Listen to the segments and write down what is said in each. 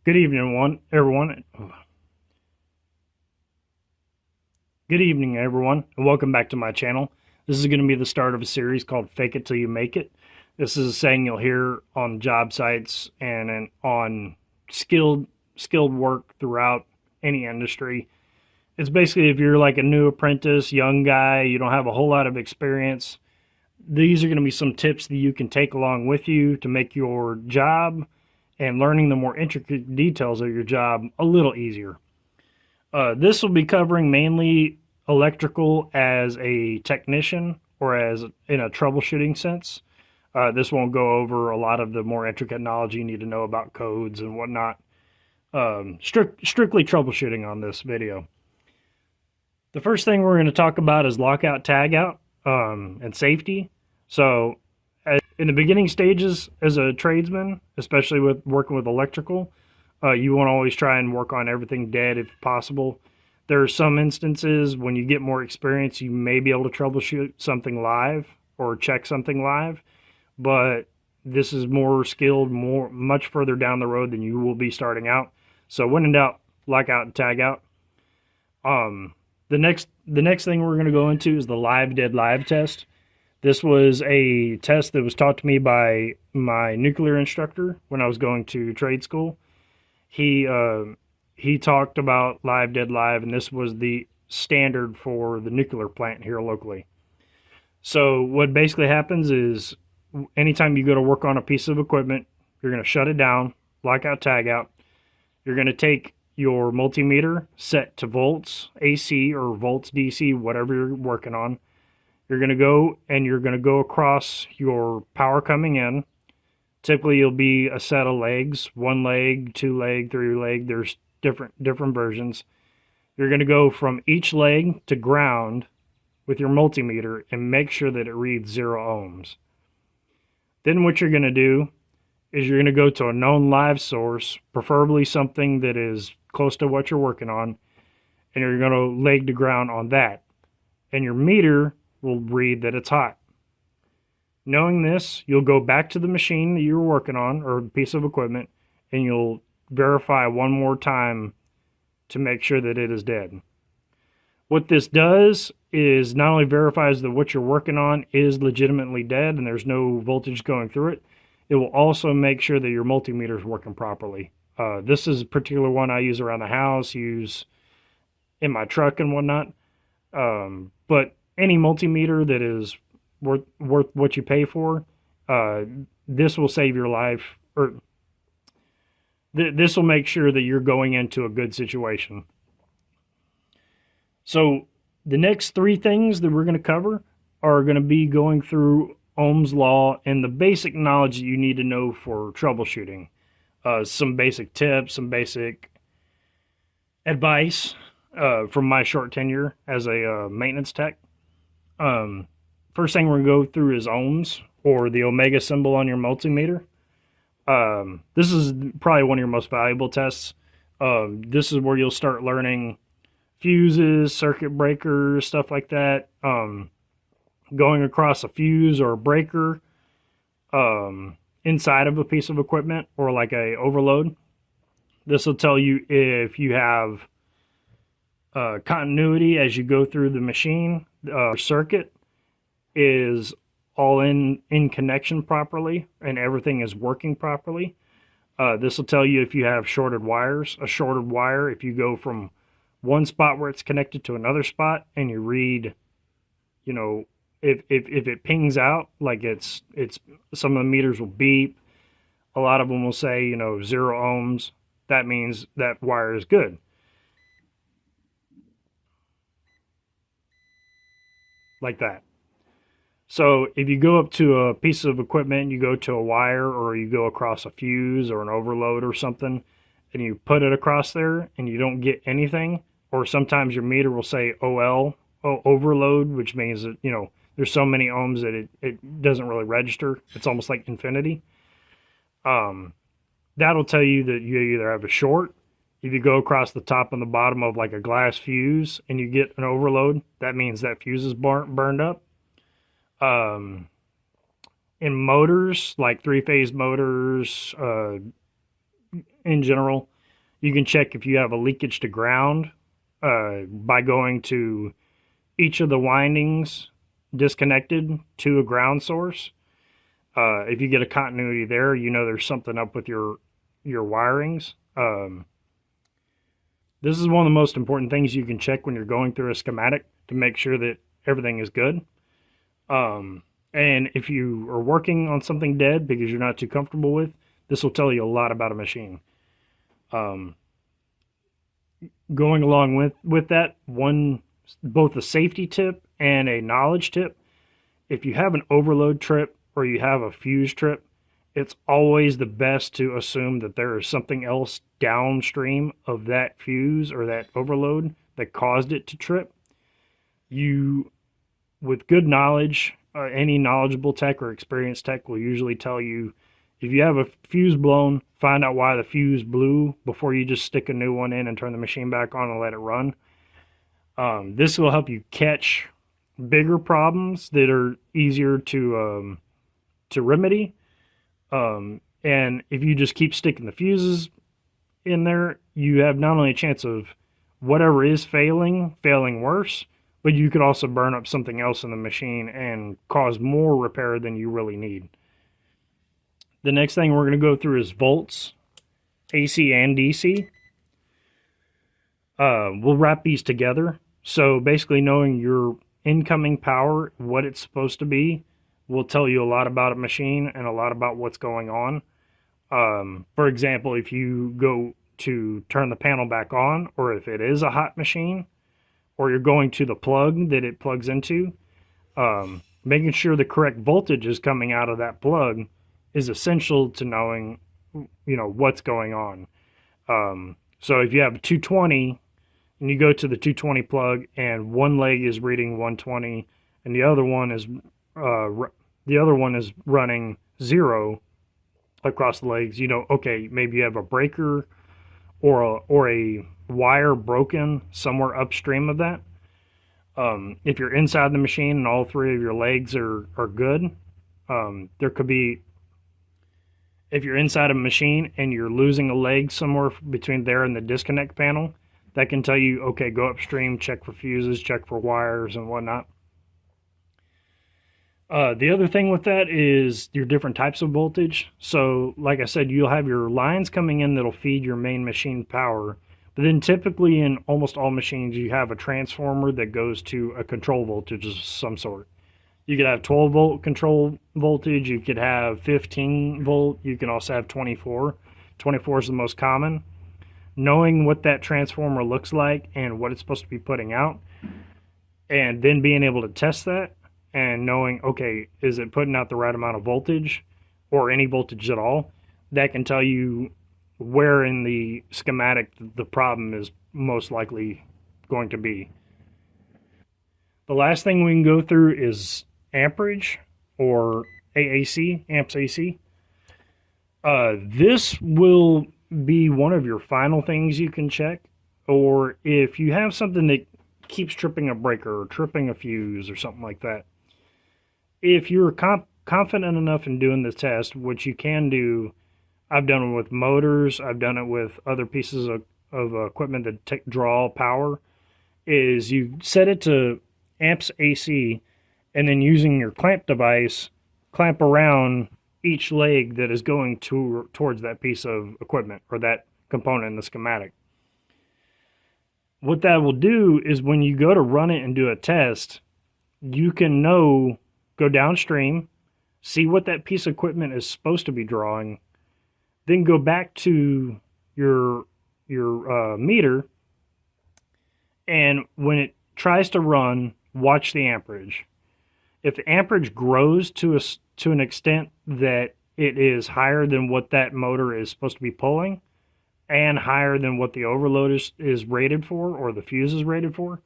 Good evening, everyone. Good evening, everyone, and welcome back to my channel. This is going to be the start of a series called Fake It Till You Make It. This is a saying you'll hear on job sites and on skilled work throughout any industry. It's basically if you're like a new apprentice, young guy, you don't have a whole lot of experience, these are going to be some tips that you can take along with you to make your job and learning the more intricate details of your job a little easier. This will be covering mainly electrical as a technician or as in a troubleshooting sense. This won't go over a lot of the more intricate knowledge you need to know about codes and whatnot. Strictly troubleshooting on this video. The first thing we're going to talk about is lockout, tagout, and safety. So in the beginning stages as a tradesman, especially with working with electrical, you want to always try and work on everything dead if possible. There are some instances when you get more experience, you may be able to troubleshoot something live or check something live, but this is more skilled, much further down the road than you will be starting out. So when in doubt, lockout and tag out. The next thing we're going to go into is the live dead live test. This was a test that was taught to me by my nuclear instructor when I was going to trade school. He talked about live dead live, and this was the standard for the nuclear plant here locally. So what basically happens is anytime you go to work on a piece of equipment, you're going to shut it down, lockout, tag out. You're going to take your multimeter set to volts AC or volts DC, whatever you're working on. You're going to go and you're going to go across your power coming in. Typically, you'll be a set of legs, 1 leg, 2 leg, 3 leg. There's different versions. You're going to go from each leg to ground with your multimeter and make sure that it reads 0 ohms. Then what you're going to do is you're going to go to a known live source, preferably something that is close to what you're working on, and you're going to leg to ground on that. And your meter will read that it's hot. Knowing this, you'll go back to the machine that you're working on or piece of equipment, and you'll verify one more time to make sure that it is dead. What this does is not only verifies that what you're working on is legitimately dead and there's no voltage going through it, it will also make sure that your multimeter is working properly. This is a particular one I use around the house, use in my truck and whatnot. But any multimeter that is worth what you pay for, this will save your life, or this will make sure that you're going into a good situation. So the next 3 things that we're going to cover are going to be going through Ohm's law and the basic knowledge that you need to know for troubleshooting. Some basic tips, some basic advice from my short tenure as a maintenance tech. First thing we're going to go through is ohms, or the omega symbol on your multimeter. This is probably one of your most valuable tests. This is where you'll start learning fuses, circuit breakers, stuff like that. Going across a fuse or a breaker inside of a piece of equipment or like a overload. This will tell you if you have continuity as you go through the machine. Circuit is all in connection properly and everything is working properly. This will tell you if you have shorted wires. A shorted wire, if you go from one spot where it's connected to another spot and you read, you know, if it pings out, like it's some of the meters will beep. A lot of them will say, you know, 0 ohms. That means that wire is good. Like that. So if you go up to a piece of equipment, you go to a wire or you go across a fuse or an overload or something, and you put it across there and you don't get anything, or sometimes your meter will say OL, overload, which means that, you know, there's so many ohms that it doesn't really register. It's almost like infinity. That'll tell you that you either have a short. If you go across the top and the bottom of like a glass fuse and you get an overload, that means that fuse is burned up. In motors, like 3-phase motors, in general, You can check if you have a leakage to ground by going to each of the windings disconnected to a ground source. If you get a continuity there, you know there's something up with your wirings. This is one of the most important things you can check when you're going through a schematic to make sure that everything is good. And if you are working on something dead because you're not too comfortable with, this will tell you a lot about a machine. Going along with that, both a safety tip and a knowledge tip. If you have an overload trip or you have a fuse trip, it's always the best to assume that there is something else downstream of that fuse or that overload that caused it to trip. You, with good knowledge, any knowledgeable tech or experienced tech will usually tell you if you have a fuse blown, find out why the fuse blew before you just stick a new one in and turn the machine back on and let it run. This will help you catch bigger problems that are easier to remedy. And if you just keep sticking the fuses in there, you have not only a chance of whatever is failing worse, but you could also burn up something else in the machine and cause more repair than you really need. The next thing we're going to go through is volts, AC and DC. We'll wrap these together. So basically knowing your incoming power, what it's supposed to be, will tell you a lot about a machine and a lot about what's going on. For example, if you go to turn the panel back on, or if it is a hot machine, or you're going to the plug that it plugs into, making sure the correct voltage is coming out of that plug is essential to knowing, what's going on. So if you have a 220 and you go to the 220 plug and one leg is reading 120 and the other one is running 0 across the legs, okay, maybe you have a breaker or a wire broken somewhere upstream of that. If you're inside the machine and all 3 of your legs are good, there could be, if you're inside a machine and you're losing a leg somewhere between there and the disconnect panel, that can tell you, okay, go upstream, check for fuses, check for wires and whatnot. The other thing with that is your different types of voltage. So like I said, you'll have your lines coming in that'll feed your main machine power. But then typically in almost all machines, you have a transformer that goes to a control voltage of some sort. You could have 12 volt control voltage. You could have 15 volt. You can also have 24. 24 is the most common. Knowing what that transformer looks like and what it's supposed to be putting out, and then being able to test that and knowing, okay, is it putting out the right amount of voltage or any voltage at all, that can tell you where in the schematic the problem is most likely going to be. The last thing we can go through is amperage, or AAC, amps AC. This will be one of your final things you can check, or if you have something that keeps tripping a breaker or tripping a fuse or something like that. If you're confident enough in doing this test, which you can do, I've done it with motors, I've done it with other pieces of equipment that draw power, is you set it to amps AC and then using your clamp device, clamp around each leg that is going towards that piece of equipment or that component in the schematic. What that will do is when you go to run it and do a test, you can go downstream, see what that piece of equipment is supposed to be drawing, then go back to your meter, and when it tries to run, watch the amperage. If the amperage grows to an extent that it is higher than what that motor is supposed to be pulling and higher than what the overload is rated for, or the fuse is rated for,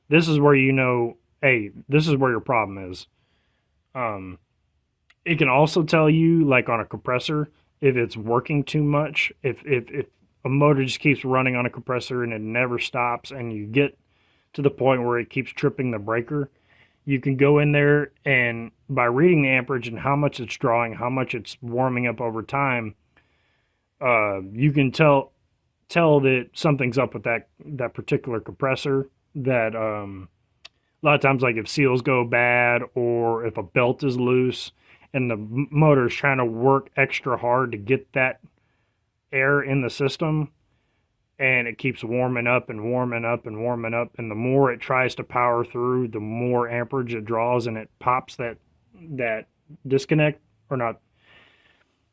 this is where you know, hey, this is where your problem is. It can also tell you, like on a compressor, if it's working too much, if a motor just keeps running on a compressor and it never stops and you get to the point where it keeps tripping the breaker, you can go in there and by reading the amperage and how much it's drawing, how much it's warming up over time, you can tell tell that something's up with that particular compressor. That a lot of times, like if seals go bad or if a belt is loose and the motor is trying to work extra hard to get that air in the system, and it keeps warming up and warming up and warming up, and the more it tries to power through, the more amperage it draws, and it pops that disconnect, or not,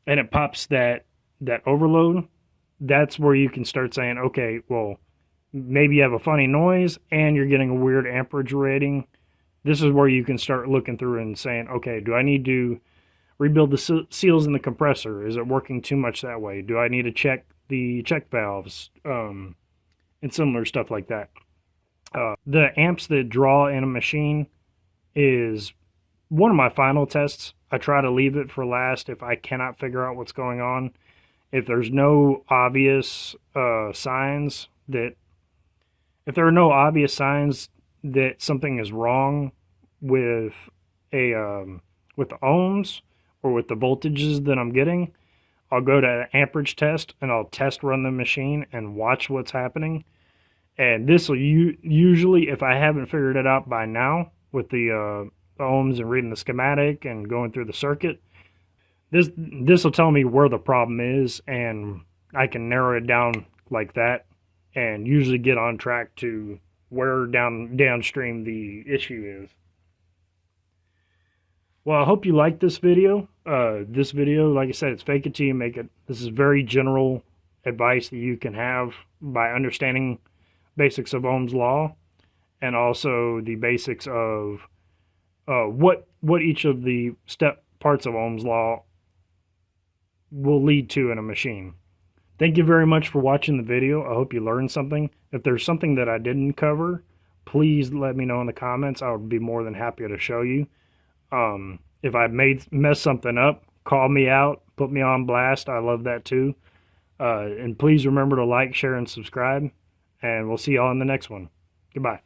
and it pops that overload. That's where you can start saying, okay, well, maybe you have a funny noise and you're getting a weird amperage rating. This is where you can start looking through and saying, okay, do I need to rebuild the seals in the compressor? Is it working too much that way? Do I need to check the check valves, and similar stuff like that? The amps that draw in a machine is one of my final tests. I try to leave it for last if I cannot figure out what's going on. If there's no obvious signs that, if there are no obvious signs that something is wrong with with the ohms or with the voltages that I'm getting, I'll go to amperage test and I'll test run the machine and watch what's happening. And this will usually, if I haven't figured it out by now with the ohms and reading the schematic and going through the circuit, this will tell me where the problem is, and I can narrow it down like that and usually get on track to where downstream the issue is. Well, I hope you liked this video. This video, like I said, it's fake it till you make it. This is very general advice that you can have by understanding basics of Ohm's law, and also the basics of what each of the parts of Ohm's law will lead to in a machine. Thank you very much for watching the video. I hope you learned something. If there's something that I didn't cover, please let me know in the comments. I would be more than happy to show you. If I messed something up, call me out, put me on blast. I love that too. And please remember to like, share, and subscribe. And we'll see y'all in the next one. Goodbye.